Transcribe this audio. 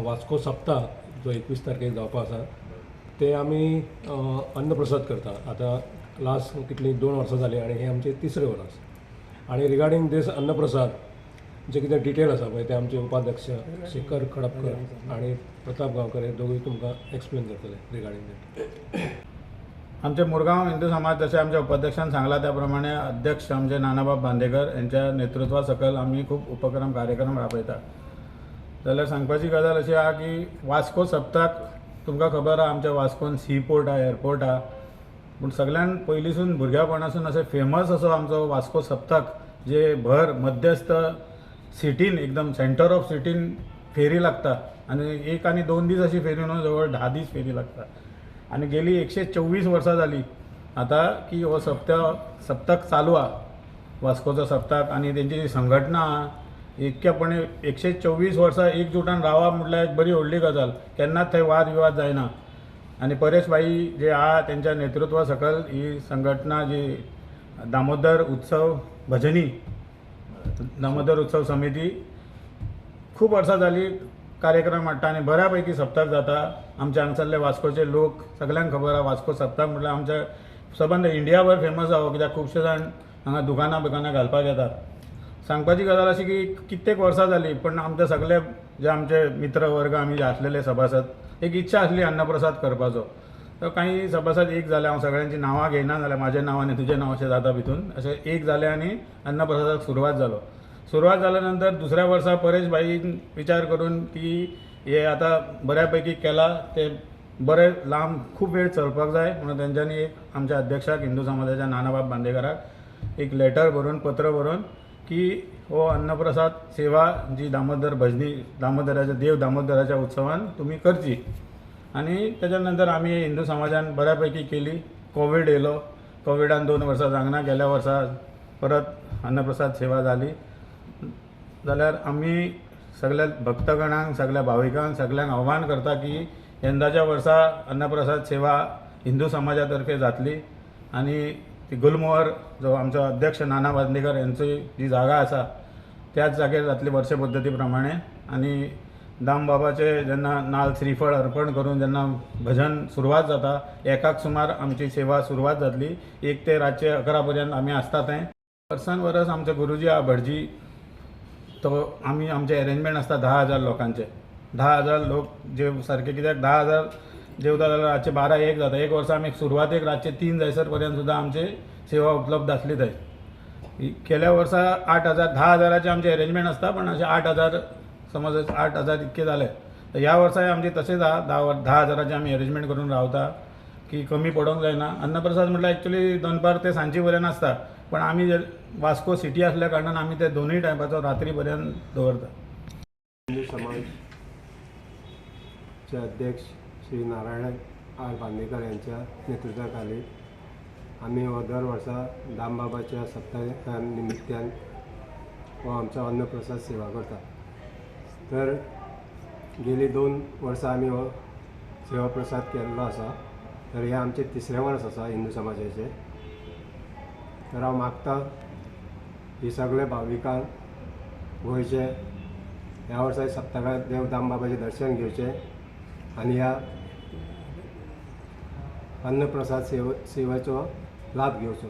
वास्को सप्ताह जो 21 तारखेक जावपा आसा ते आमी अन्नप्रसाद करता. आतां लास्ट कितली 2 वर्सां जालीं आनी हे आमचे तिसरें वर्स. आनी रिगार्डींग दीस अन्नप्रसाद जे कितें डिटेल आसा पळय ते आमचे उपाध्यक्ष शेखर खडपकर आनी प्रताप गांवकर हे दोगूय तुमकां एक्सप्लेन करतले रिगार्डींग दॅट. आमचे मुरगांव हिंदू समाज जसे आमच्या उपाध्यक्षान सांगला त्या प्रमाणे अध्यक्ष आमचे नानाबाब बांदेकर यांच्या नेतृत्वा सकल आम्ही खूप उपक्रम कार्यक्रम राबयता. जाल्यार सांगपाची गजाल अशी आहा की वास्को सप्ताक तुमकां खबर आहा आमच्या वास्कोन सी पोर्ट आहा, एअरपोर्ट आहा, पूण सगळ्यान पयलींसून भुरग्यापणासून अशें फेमस असो आमचो वास्को सप्ताक जे भर मध्यस्थ सिटीन एकदम सेंटर ऑफ सिटीन फेरी लागता आनी 1 आनी 2 दीस अशी फेरी न्हू, जवळ 10 दीस फेरी लागता. आणि गेली 124 वर्सां जाली आता की हो सप्तक चालू आहा वास्कोचो सप्ताक. आणि त्यांची जी संघटना आहा इतक्यापणे 124 वर्सां एकजुटान रावप म्हटल्यार एक बरी व्हडली गजाल. केन्नाच थंय वाद विवाद जायना. आणि परेश भाई जे आहा त्यांच्या नेतृत्वा सकल ही संघटना जी दामोदर उत्सव भजनी दामोदर उत्सव समिती खूप वर्सां जाली कार्यक्रम हाडटा आनी बऱ्यापैकी सप्ताक जाता. आमच्या हांगसरले वास्कोचे लोक सगळ्यांक खबर आहा वास्को सप्ताक म्हटल्यार आमच्या सबंद इंडियाभर फेमस आहा, कित्याक खुबशे जाण हांगा दुकानां बिकानां घालपाक येतात. सांगपाची गजाल अशी की कित्येक वर्सां जाली पण आमचे सगळे जे आमचे मित्र वर्ग आमी जे आसलेले सभासद एक इच्छा आसली अन्नप्रसाद करपाचो. तर काही सभासद एक जाले, हांव सगळ्यांची नांवां घेयना जाल्यार म्हाजें नांव आनी तुजें नांव अशें जाता भितून अशें एक जाले आनी अन्नप्रसादाक सुरवात जालो. सुरवात जाल्यानंतर दुसऱ्या वर्सा परेश भाईन विचार करून की हे आता बऱ्यापैकी केला ते बरे लांब खूप वेळ चलपाक जाय म्हणून तेंच्यांनी एक आमच्या अध्यक्षाक हिंदू समाजाच्या नानाबाब बांदेकराक एक लेटर बरोवन पत्र बरोवन की हो अन्नप्रसाद सेवा जी दामोदर भजनी दामोदराच्या देव दामोदराच्या उत्सवान तुम्ही करची. आणि त्याच्यानंतर आम्ही हिंदू समाजान बऱ्यापैकी केली. कोविड येयलो, कोविडान 2 वर्सां जागना, गेल्या वर्सा परत अन्नप्रसाद सेवा जाली. जाल्यार आम्ही सगळ्या भक्तगणांक सगळ्या भाविकांक सगळ्यांक आव्हान करता की यंदाच्या वर्सा अन्नप्रसाद सेवा हिंदू समाजातर्फे जातली. आणि ती गुलमोहर जो आमचो अध्यक्ष नाना बांदेकर यांची जी जागा आसा त्याच जागेर जातली वर्ष पद्दती प्रमाणे. आणि दामबाबाचे जेन्ना नाल श्रीफळ अर्पण करून जेन्ना भजन सुरवात जाता 1 सुमार आमची सेवा सुरवात जातली. 1 ते रातचे 11 पर्यंत आमी आसता थंय. वर्सान वर्स आमचे गुरुजी आहा भटजी, तो आमी आमचे अरेंजमेंट आसता 10,000 लोकांचे. 10,000 लोक जेव सारखे, कित्याक 10,000 जेवता जाल्यार रातचे 12-1 जाता. एक वर्सा आमी सुरवातेक रातचे 3 जायसर पर्यंत सुद्दां आमची सेवा उपलब्ध आसली थंय. गेल्या वर्सा 8,000 10,000चे आमचे अरेंजमेंट आसता, पण अशे 8,000 समज 8,000 इतके जाले. तर ह्या वर्साय आमचे तशेंच आहा 10,000चे आमी अरेंजमेंट करून रावता की कमी पडोंक जायना. अन्नप्रसाद म्हटल्यार एक्चुअली दनपार ते सांजे पर्यंत आसता, पण आमी वास्को सिटी असल्या कारणान आमी ते दोनूय टायमाचो रात्री पर्यंत दवरता. हिंदू समाजचे अध्यक्ष श्री नारायण आर बांदेकर यांच्या नेतृत्वाखाली आम्ही हो दर वर्सा दामबाबाच्या सप्तका निमित्यान हो आमचो अन्नप्रसाद सेवा करता. तर गेली 2 वर्सां आमी हो सेवा प्रसाद केल्लो आसा. तर हे आमचे 3रे वर्स आसा हिंदू समाजाचे. तर हांव मागता की सगळे भाविकांक गोंयचे ह्या वर्सा सप्तकांत देव दामबाबाचें दर्शन घेवचें आनी ह्या अन्नप्रसाद सेवेचो लाभ घेवचो.